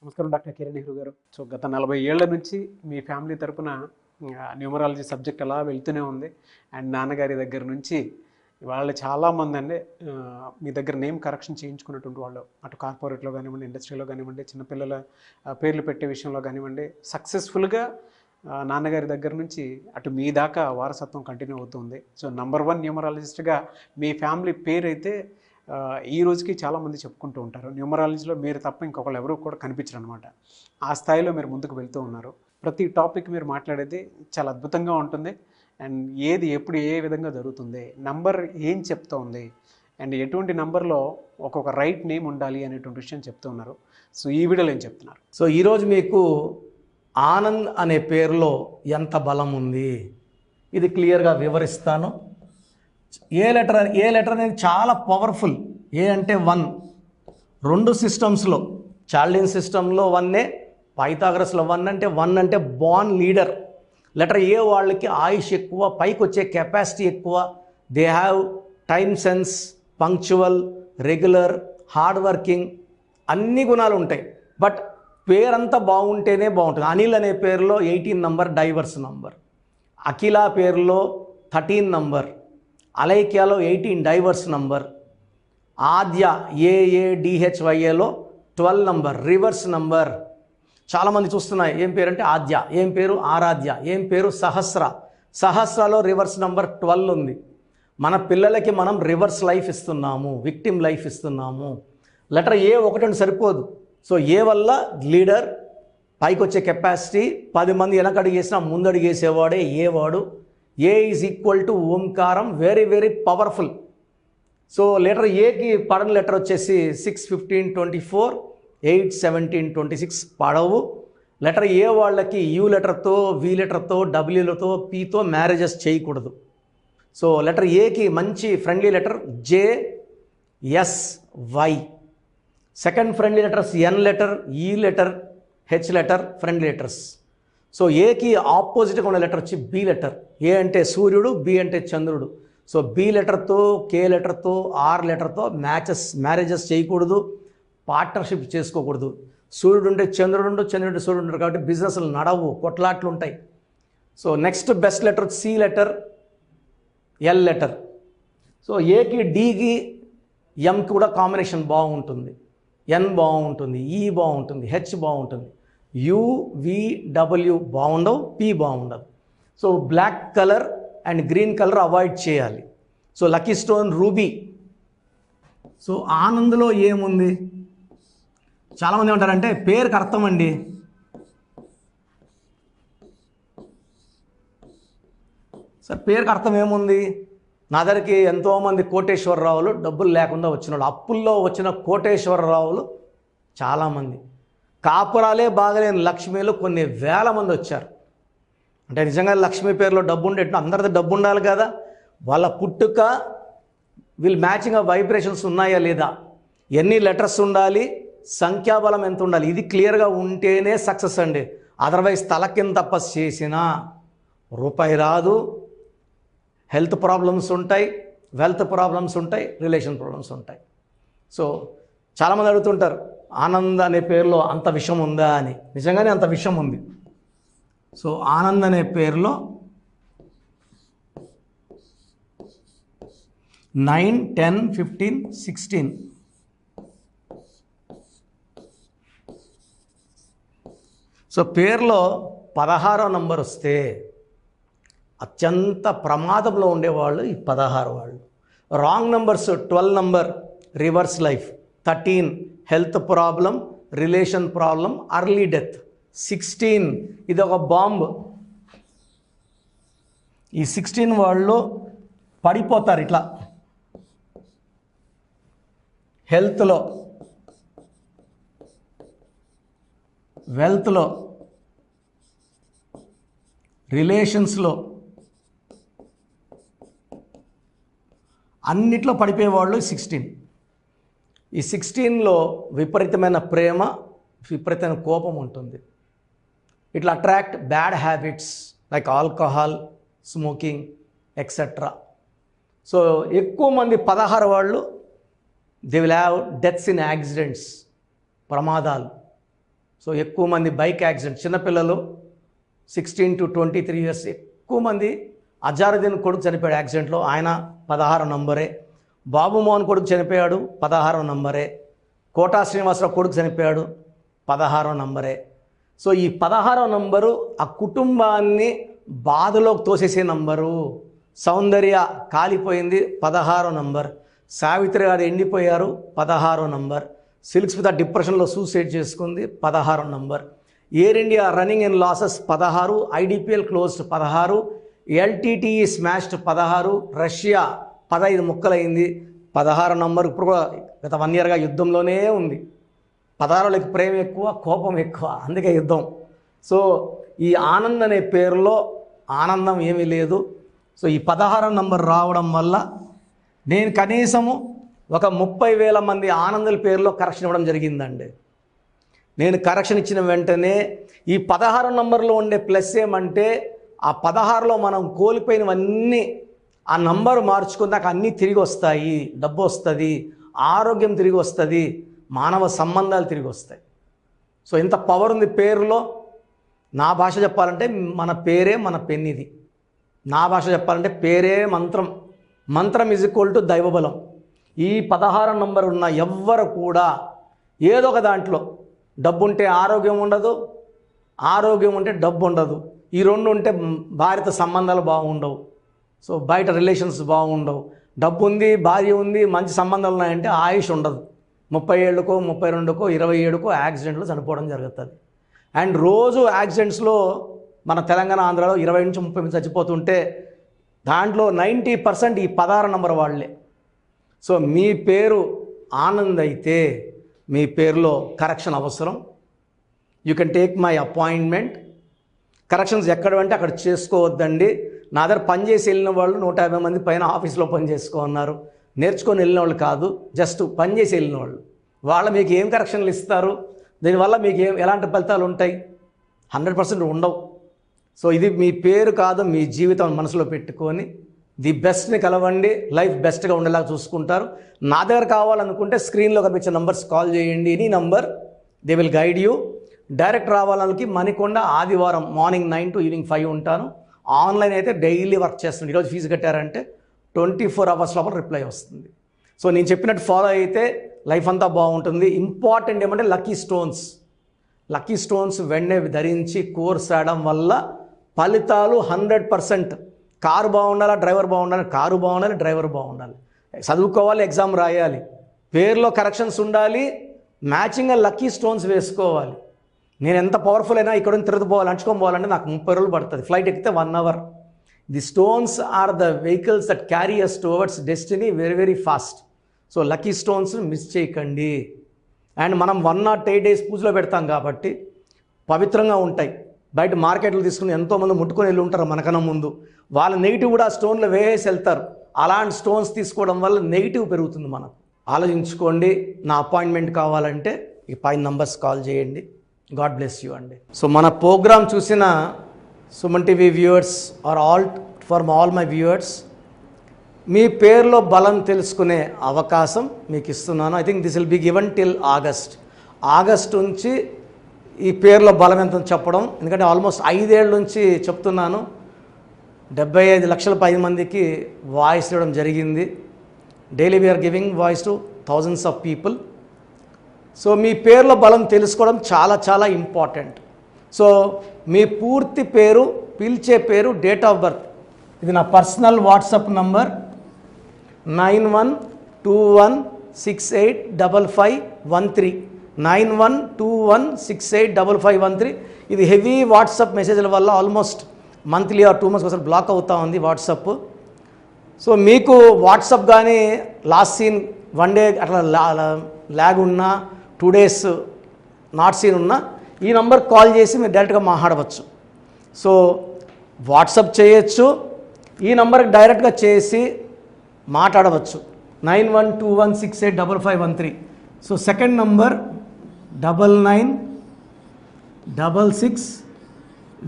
నమస్కారం డాక్టర్ కిరణ్ నెహ్రూ గారు. సో గత 40 ఏళ్ల నుంచి మీ ఫ్యామిలీ తరపున న్యూమరాలజీ సబ్జెక్ట్ అలా వెళ్తూనే ఉంది. అండ్ నాన్నగారి దగ్గర నుంచి వాళ్ళు చాలామంది అండి మీ దగ్గర నేమ్ కరెక్షన్ చేయించుకున్నటువంటి వాళ్ళు, అటు కార్పొరేట్లో కానివ్వండి, ఇండస్ట్రీలో కానివ్వండి, చిన్నపిల్లల పేర్లు పెట్టే విషయంలో కానివ్వండి, సక్సెస్ఫుల్గా నాన్నగారి దగ్గర నుంచి అటు మీ దాకా వారసత్వం కంటిన్యూ అవుతుంది. సో నంబర్ 1 న్యూమరాలజిస్ట్గా మీ ఫ్యామిలీ పేరు అయితే ఈ రోజుకి చాలామంది చెప్పుకుంటూ ఉంటారు. న్యూమరాలజీలో మీరు తప్ప ఇంకొకళ్ళు ఎవరు కూడా కనిపించరు అనమాట. ఆ స్థాయిలో మీరు ముందుకు వెళ్తూ ఉన్నారు. ప్రతి టాపిక్ మీరు మాట్లాడేది చాలా అద్భుతంగా ఉంటుంది. అండ్ ఏది ఎప్పుడు ఏ విధంగా జరుగుతుంది, నంబర్ ఏం చెప్తోంది, అండ్ ఎటువంటి నంబర్లో ఒక్కొక్క రైట్ నేమ్ ఉండాలి అనేటువంటి విషయం చెప్తూ ఉన్నారు. సో ఈ వీడియోలో ఏం చెప్తున్నారు? సో ఈరోజు మీకు ఆనంద్ అనే పేరులో ఎంత బలం ఉంది ఇది క్లియర్గా వివరిస్తాను. ఏ లెటర్ అనేది చాలా పవర్ఫుల్. ఏ అంటే 1. 2 సిస్టమ్స్లో, చాల్డిన్ సిస్టంలో 1, పైథాగరస్లో 1 అంటే 1 అంటే బార్న్ లీడర్. లెటర్ ఏ వాళ్ళకి ఆయుష్ ఎక్కువ, పైకి వచ్చే కెపాసిటీ ఎక్కువ, they have time sense, punctual, regular, hard working, అన్ని గుణాలు ఉంటాయి. బట్ పేరంతా బాగుంటేనే బాగుంటుంది. అనిల్ అనే పేరులో 18 నంబర్ డైవర్స్ నంబర్, అఖిల పేరులో 13 నంబర్, అలైక్యాలో 18 డైవర్స్ నంబర్, ఆద్య AADHYAలో 12 నంబర్ రివర్స్ నంబర్. చాలామంది చూస్తున్నాయి ఏం పేరు అంటే ఆద్య, ఏం పేరు ఆరాధ్య, ఏం పేరు సహస్రలో రివర్స్ నంబర్ 12 ఉంది. మన పిల్లలకి మనం రివర్స్ లైఫ్ ఇస్తున్నాము, విక్టిమ్ లైఫ్ ఇస్తున్నాము. లెటర్ ఏ ఒకటి సరిపోదు. సో ఏ వల్ల లీడర్, పైకి వచ్చే కెపాసిటీ, 10 మంది వెనకడుగేసినా ముందడుగేసేవాడే ఏ వాడు. ఏ is equal to Omkaram, very very powerful. So letter ఏకి పడని లెటర్ వచ్చేసి 6, 15, 24, 8, 17, 26 పడవు. లెటర్ ఏ వాళ్ళకి యూ లెటర్తో, వి లెటర్తో, డబ్ల్యూలతో, పీతో మ్యారేజెస్ చేయకూడదు. సో లెటర్ ఏకి మంచి friendly letter JSY. Second friendly letters N letter, E letter, H letter friendly letters. So ఏకి ఆపోజిట్గా ఉన్న లెటర్ వచ్చి B లెటర్. ఏ అంటే సూర్యుడు, B అంటే చంద్రుడు. సో B లెటర్తో, K లెటర్తో, R లెటర్తో మ్యారేజెస్ చేయకూడదు, పార్ట్నర్షిప్ చేసుకోకూడదు. సూర్యుడు ఉంటే చంద్రుడు, చంద్రుడు సూర్యుడు ఉంటారు కాబట్టి బిజినెస్లు నడవు, కొట్లాట్లు ఉంటాయి. So next best letter C letter, L letter. So ఏకి Dకి Mకి కూడా కాంబినేషన్ బాగుంటుంది, N బాగుంటుంది, E బాగుంటుంది, H బాగుంటుంది. UVW బాగుండవు, P బాగుండదు. So black colour and green colour avoid చేయాలి. So lucky stone ruby. So ఆనంద్లో ఏముంది, చాలామంది ఏమంటారంటే పేరుకి అర్థం అండి. సార్ పేరుకి అర్థం ఏముంది? నా దగ్గరికి ఎంతోమంది కోటేశ్వరరావులు డబ్బులు లేకుండా వచ్చిన వాళ్ళు, అప్పుల్లో వచ్చిన కోటేశ్వరరావులు చాలామంది, కాపురాలే బాగలేని లక్ష్మీలు కొన్ని వేల మంది వచ్చారు. అంటే నిజంగా లక్ష్మీ పేరులో డబ్బు ఉండేట్టు అందరిది డబ్బు ఉండాలి కదా. వాళ్ళ పుట్టుక వీళ్ళు మ్యాచింగ్ ఆఫ్ వైబ్రేషన్స్ ఉన్నాయా లేదా, ఎన్ని లెటర్స్ ఉండాలి, సంఖ్యాబలం ఎంత ఉండాలి, ఇది క్లియర్గా ఉంటేనే సక్సెస్ అండి. అదర్వైజ్ తల కింద తపస్సు చేసినా రూపాయి రాదు. హెల్త్ ప్రాబ్లమ్స్ ఉంటాయి, వెల్త్ ప్రాబ్లమ్స్ ఉంటాయి, రిలేషన్ ప్రాబ్లమ్స్ ఉంటాయి. సో చాలామంది అడుగుతుంటారు ఆనంద్ అనే పేరులో అంత విషయం ఉందా అని. నిజంగానే అంత విషయం ఉంది. సో ఆనంద్ అనే పేరులో 9, 10, 15, 16. సో పేరులో 16వ నంబర్ వస్తే అత్యంత ప్రమాదంలో ఉండేవాళ్ళు ఈ 16 వాళ్ళు. Wrong numbers 12 number reverse life, 13 health problem, relation problem, early death, 16 ఇది ఒక బాంబ్. ఈ 16 వాళ్ళు పడిపోతారు ఇట్లా హెల్త్లో, వెల్త్లో, రిలేషన్స్లో, అన్నిట్లో పడిపోయేవాళ్ళు 16. ఈ 16లో విపరీతమైన ప్రేమ, విపరీతమైన కోపం ఉంటుంది. ఇట్లా attract bad habits like alcohol, smoking etcetera. So ఎక్కువ మంది 16 వాళ్ళు they will have deaths in accidents, ప్రమాదాలు. సో ఎక్కువ మంది బైక్ యాక్సిడెంట్, చిన్నపిల్లలు 16 to 23 years ఎక్కువ మంది. అజారుద్దీన్ కొడుకు చనిపోయాడు యాక్సిడెంట్లో, ఆయన 16 నంబరే. బాబు మోహన్ కొడుకు చనిపోయాడు, 16 నంబరే. కోటా శ్రీనివాసరావు కొడుకు చనిపోయాడు, 16 నంబరే. సో ఈ 16 నంబరు ఆ కుటుంబాన్ని బాధలోకి తోసేసే నంబరు. సౌందర్య కాలిపోయింది, 16 నంబర్. సావిత్రి గారు ఎండిపోయారు, 16 నంబర్. సిల్క్ స్మిత డిప్రెషన్లో సూసైడ్ చేసుకుంది, 16 number. Air India running in losses 16, IDPL closed 16, LTTE smashed 16, Russia 15 ముక్కలైంది, 16 number. ఇప్పుడు కూడా గత 1 yearగా యుద్ధంలోనే ఉంది. 16 ప్రేమ ఎక్కువ, కోపం ఎక్కువ, అందుకే యుద్ధం. సో ఈ ఆనంద్ అనే పేరులో ఆనందం ఏమీ లేదు. సో ఈ 16 నంబర్ రావడం వల్ల నేను కనీసము ఒక 30,000 మంది ఆనందుల పేరులో కరెక్షన్ ఇవ్వడం జరిగిందండి. నేను కరెక్షన్ ఇచ్చిన వెంటనే ఈ 16 నంబర్లో ఉండే ప్లస్ ఏమంటే, ఆ 16లో మనం కోల్పోయినవన్నీ ఆ నంబరు మార్చుకున్నాక అన్నీ తిరిగి వస్తాయి. డబ్బు వస్తుంది, ఆరోగ్యం తిరిగి వస్తుంది, మానవ సంబంధాలు తిరిగి వస్తాయి. సో ఇంత పవర్ ఉంది పేరులో. నా భాష చెప్పాలంటే మన పేరే మన పెన్నిది. నా భాష చెప్పాలంటే పేరే మంత్రం. మంత్రం ఈజ్ ఈక్వల్ టు దైవబలం. ఈ 16 నంబర్ ఉన్న ఎవ్వరు కూడా ఏదో ఒక దాంట్లో డబ్బు ఉంటే ఆరోగ్యం ఉండదు, ఆరోగ్యం ఉంటే డబ్బు ఉండదు. ఈ రెండు ఉంటే భార్యతో సంబంధాలు బాగుండవు, సో బయట రిలేషన్స్ బాగుండవు. డబ్బు ఉంది, భార్య ఉంది, మంచి సంబంధాలు ఉన్నాయంటే ఆయుష్ ఉండదు. 30 ఏళ్ళకో 32కో 27కో యాక్సిడెంట్లో చనిపోవడం జరుగుతుంది. అండ్ రోజు యాక్సిడెంట్స్లో మన తెలంగాణ ఆంధ్రాలో 20 నుంచి 30 మంది చచ్చిపోతుంటే దాంట్లో 90% ఈ 16 నంబర్ వాళ్ళే. సో మీ పేరు ఆనంద్ అయితే మీ పేరులో కరెక్షన్ అవసరం. You can take my appointment. Corrections ఎక్కడ అంటే అక్కడ చేసుకోవద్దండి. నా దగ్గర పనిచేసి వెళ్ళిన వాళ్ళు 150 మంది పైన ఆఫీస్లో పని చేసుకున్నారు. నేర్చుకొని వెళ్ళిన వాళ్ళు కాదు, జస్ట్ పనిచేసి వెళ్ళిన వాళ్ళు. వాళ్ళు మీకు ఏం కరెక్షన్లు ఇస్తారు, దీనివల్ల మీకు ఎలాంటి ఫలితాలు ఉంటాయి? 100% ఉండవు. సో ఇది మీ పేరు కాదు, మీ జీవితం మనసులో పెట్టుకొని ది బెస్ట్ని కలవండి. లైఫ్ బెస్ట్గా ఉండేలాగా చూసుకుంటారు. నా దగ్గర కావాలనుకుంటే స్క్రీన్లో కనిపించే నంబర్స్ కాల్ చేయండి. Any number, they will guide you. Direct రావాలకి మణికొండ ఆదివారం మార్నింగ్ 9 to ఈవినింగ్ 5 ఉంటాను. ఆన్లైన్ అయితే డైలీ వర్క్ చేస్తుంది. ఈరోజు ఫీజు కట్టారంటే 24 hours లోపల రిప్లై వస్తుంది. సో నేను చెప్పినట్టు ఫాలో అయితే లైఫ్ అంతా బాగుంటుంది. ఇంపార్టెంట్ ఏమంటే లక్కీ స్టోన్స్. లక్కీ స్టోన్స్ వెంటనే ధరించి కోర్స్ ఆడడం వల్ల ఫలితాలు 100%. కారు బాగుండాలి, డ్రైవర్ బాగుండాలి, కారు బాగుండాలి, డ్రైవర్ బాగుండాలి. చదువుకోవాలి, ఎగ్జామ్ రాయాలి, పేరులో కరెక్షన్స్ ఉండాలి, మ్యాచింగ్గా లక్కీ స్టోన్స్ వేసుకోవాలి. నేను ఎంత పవర్ఫుల్ అయినా ఇక్కడ నుంచి తిరుగుపోవాలి, అంచుకొని పోవాలంటే నాకు 30 రోజులు పడుతుంది. ఫ్లైట్ ఎక్కితే 1 hour. The stones are the vehicles that carry us towards destiny very very fast. So lucky stones miss చేయకండి. అండ్ మనం 108 days పూజలో పెడతాం కాబట్టి పవిత్రంగా ఉంటాయి. బయట మార్కెట్లు తీసుకుని ఎంతోమంది ముట్టుకొని వెళ్ళి ఉంటారు మనకన్నా ముందు. వాళ్ళ నెగిటివ్ కూడా ఆ స్టోన్లో వేసేసి వెళ్తారు. అలాంటి స్టోన్స్ తీసుకోవడం వల్ల నెగిటివ్ పెరుగుతుంది. మనకు ఆలోచించుకోండి. నా అపాయింట్మెంట్ కావాలంటే ఈ 5 numbers కాల్ చేయండి. గాడ్ బ్లెస్ యూ అండి. సో మన ప్రోగ్రామ్ చూసిన Suman TV viewers are all my viewers, మీ పేరులో బలం తెలుసుకునే అవకాశం మీకు ఇస్తున్నాను. I think this will be given till August నుంచి ఈ పేరులో బలం ఎంత చెప్పడం. ఎందుకంటే ఆల్మోస్ట్ 5 ఏళ్ళ నుంచి చెప్తున్నాను. 75 లక్షల 10 మందికి వాయిస్ ఇవ్వడం జరిగింది. Daily we are giving voice to thousands of people. సో మీ పేరులో బలం తెలుసుకోవడం చాలా చాలా ఇంపార్టెంట్. సో మీ పూర్తి పేరు, పిలిచే పేరు, డేట్ ఆఫ్ బర్త్. ఇది నా పర్సనల్ వాట్సాప్ నంబర్ 9121685513 9121685513. ఇది హెవీ వాట్సాప్ మెసేజ్ల వల్ల ఆల్మోస్ట్ మంత్లీ ఆర్ 2 months ఒకసారి బ్లాక్ అవుతూ ఉంది వాట్సాప్. సో మీకు వాట్సాప్ కానీ లాస్ట్ సీన్ 1 day అట్లా ల్యాగ్ ఉన్నా, 2 days నాట్ సీన్ ఉన్నా ఈ నంబర్ కాల్ చేసి మీరు డైరెక్ట్గా మాట్లాడవచ్చు. సో వాట్సాప్ చేయొచ్చు, ఈ నంబర్కి డైరెక్ట్గా చేసి మాట్లాడవచ్చు. 9121685513. So second number 9966000317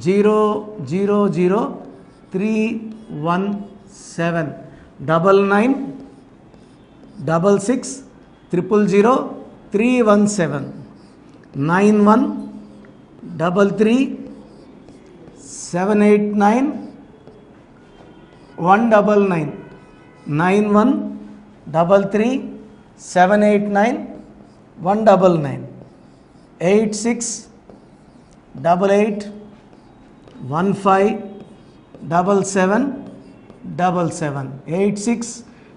9966000317 9121685513. 33 789 199 9133 789 199 86 88 15 77 86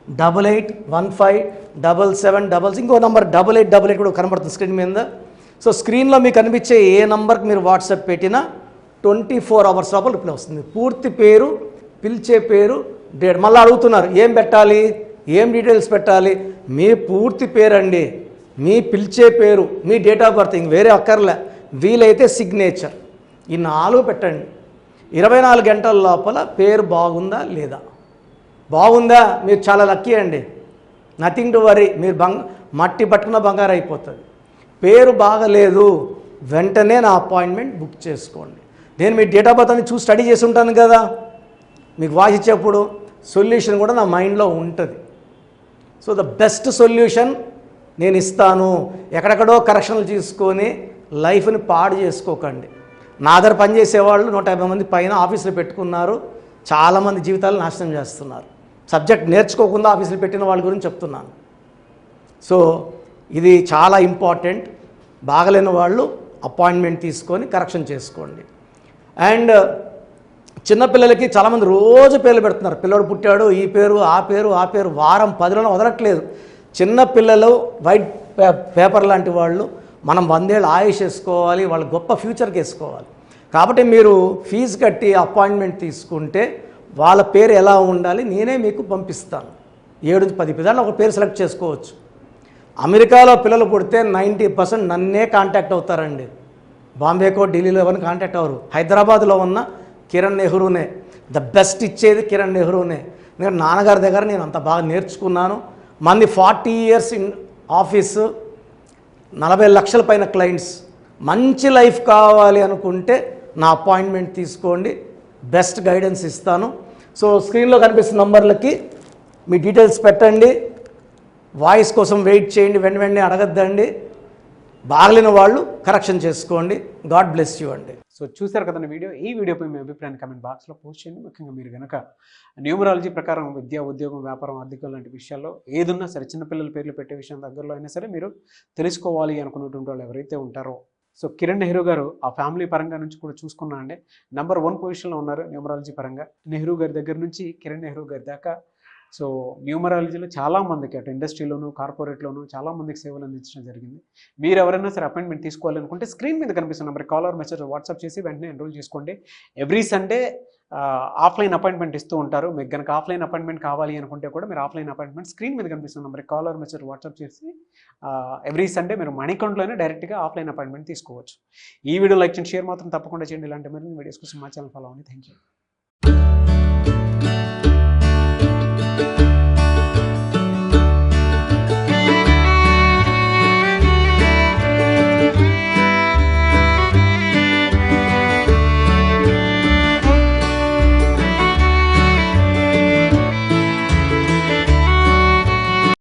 88 15 77 ఇంకో నంబర్ 8888 కూడా కనబడుతుంది స్క్రీన్ మీద. సో స్క్రీన్లో మీకు కనిపించే ఏ నంబర్కి మీరు వాట్సాప్ పెట్టినా 24 అవర్స్ లోపల రిప్లై వస్తుంది. పూర్తి పేరు, పిలిచే పేరు, డేట్. మళ్ళీ అడుగుతున్నారు ఏం పెట్టాలి, ఏం డీటెయిల్స్ పెట్టాలి. మీ పూర్తి పేరు అండి, మీ పిలిచే పేరు, మీ డేట్ ఆఫ్ బర్త్, ఇంక వేరే అక్కర్లే. వీలైతే సిగ్నేచర్, ఈ 4 పెట్టండి. 24 గంటల లోపల పేరు బాగుందా లేదా, బాగుందా మీరు చాలా లక్కీ అండి, నథింగ్ టు వరీ. మీరు మట్టి పట్టుకున్న బంగారు అయిపోతుంది. పేరు బాగలేదు, వెంటనే నా అపాయింట్మెంట్ బుక్ చేసుకోండి. నేను మీ డేట్ ఆఫ్ బర్త్ అని చూసి స్టడీ చేసి ఉంటాను కదా, మీకు వాయిస్ ఇచ్చేప్పుడు సొల్యూషన్ కూడా నా మైండ్లో ఉంటుంది. సో ద బెస్ట్ సొల్యూషన్ నేను ఇస్తాను. ఎక్కడెక్కడో కరెక్షన్లు తీసుకొని లైఫ్ని పాడు చేసుకోకండి. నా దగ్గర పనిచేసేవాళ్ళు 150 మంది పైన ఆఫీసులు పెట్టుకున్నారు. చాలామంది జీవితాలు నాశనం చేస్తున్నారు. సబ్జెక్ట్ నేర్చుకోకుండా ఆఫీసులు పెట్టిన వాళ్ళ గురించి చెప్తున్నాను. సో ఇది చాలా ఇంపార్టెంట్. బాగలేని వాళ్ళు అపాయింట్మెంట్ తీసుకొని కరెక్షన్ చేసుకోండి. అండ్ చిన్నపిల్లలకి చాలామంది రోజు పేర్లు పెడుతున్నారు. పిల్లడు పుట్టాడు, ఈ పేరు ఆ పేరు ఆ పేరు, వారం 10 రోజులు వదలట్లేదు. చిన్నపిల్లలు వైట్ పేపర్ లాంటి వాళ్ళు. మనం 100 ఏళ్ళు ఆయుష్ వేసుకోవాలి, వాళ్ళ గొప్ప ఫ్యూచర్కి వేసుకోవాలి. కాబట్టి మీరు ఫీజు కట్టి అపాయింట్మెంట్ తీసుకుంటే వాళ్ళ పేరు ఎలా ఉండాలి నేనే మీకు పంపిస్తాను. 7 నుంచి 10 పిల్లలు ఒక పేరు సెలెక్ట్ చేసుకోవచ్చు. అమెరికాలో పిల్లలు పుడితే 90% నన్నే కాంటాక్ట్ అవుతారండి. బాంబేకో ఢిల్లీలో ఎవరిని కాంటాక్ట్ అవ్వరు. హైదరాబాద్లో ఉన్న కిరణ్ నెహ్రూనే, ద బెస్ట్ ఇచ్చేది కిరణ్ నెహ్రూనే. ఎందుకంటే నాన్నగారి దగ్గర నేను అంత బాగా నేర్చుకున్నాను. మంది 40 ఇయర్స్ ఇన్ ఆఫీసు, 40 లక్షల పైన క్లయింట్స్. మంచి లైఫ్ కావాలి అనుకుంటే నా అపాయింట్మెంట్ తీసుకోండి, బెస్ట్ గైడెన్స్ ఇస్తాను. సో స్క్రీన్లో కనిపిస్తున్న నంబర్లకి మీ డీటెయిల్స్ పెట్టండి. వాయిస్ కోసం వెయిట్ చేయండి, వెంటనే అడగద్దండి. బాగలేని వాళ్ళు కరెక్షన్ చేసుకోండి. గాడ్ బ్లెస్ యూ అండి. సో చూశారు కదండి వీడియో. ఈ వీడియోపై మీ అభిప్రాయాన్ని కమెంట్ బాక్స్లో పోస్ట్ చేయండి. ముఖ్యంగా మీరు కనుక న్యూమరాలజీ ప్రకారం విద్య, ఉద్యోగం, వ్యాపారం, ఆర్థికం లాంటి విషయాల్లో ఏదున్నా సరే, చిన్నపిల్లల పేర్లు పెట్టే విషయం దగ్గరలో అయినా సరే మీరు తెలుసుకోవాలి అనుకున్నటువంటి వాళ్ళు ఎవరైతే ఉంటారో, సో కిరణ్ నెహ్రూ గారు ఆ ఫ్యామిలీ పరంగా నుంచి కూడా చూసుకున్నా అండి నంబర్ 1 పొజిషన్లో ఉన్నారు న్యూమరాలజీ పరంగా. నెహ్రూ గారి దగ్గర నుంచి కిరణ్ నెహ్రూ గారి దాకా సో న్యూమరాలజీలో చాలామందికి అటు ఇండస్ట్రీలోను, కార్పొరేట్లోను చాలామందికి సేవలు అందించడం జరిగింది. మీరు ఎవరైనా సరే అపాయింట్మెంట్ తీసుకోవాలనుకుంటే స్క్రీన్ మీద కనిపిస్తున్న number call or message WhatsApp చేసి వెంటనే ఎన్రోల్ చేసుకోండి. ఎవ్రీ సండే ఆఫ్లైన్ అపాయింట్మెంట్ ఇస్తూ ఉంటారు. మీకు కనుక ఆఫ్లైన్ అపాయింట్మెంట్ కావాలి అనుకుంటే కూడా మీరు ఆఫ్లైన్ అపాయింట్మెంట్ స్క్రీన్ మీద కనిపిస్తున్న number call or message WhatsApp చేసి ఎవ్రీ సండే మీరు మణికొండలోనే డైరెక్ట్గా ఆఫ్లైన్ అపాయింట్మెంట్ తీసుకోవచ్చు. ఈ వీడియో లైక్ చేయండి, షేర్ మాత్రం తప్పకుండా చేయండి. ఇలాంటి మరిన్ని వీడియోస్ కోసం మా ఛానల్ ఫాలో అవ్వండి. Thank you.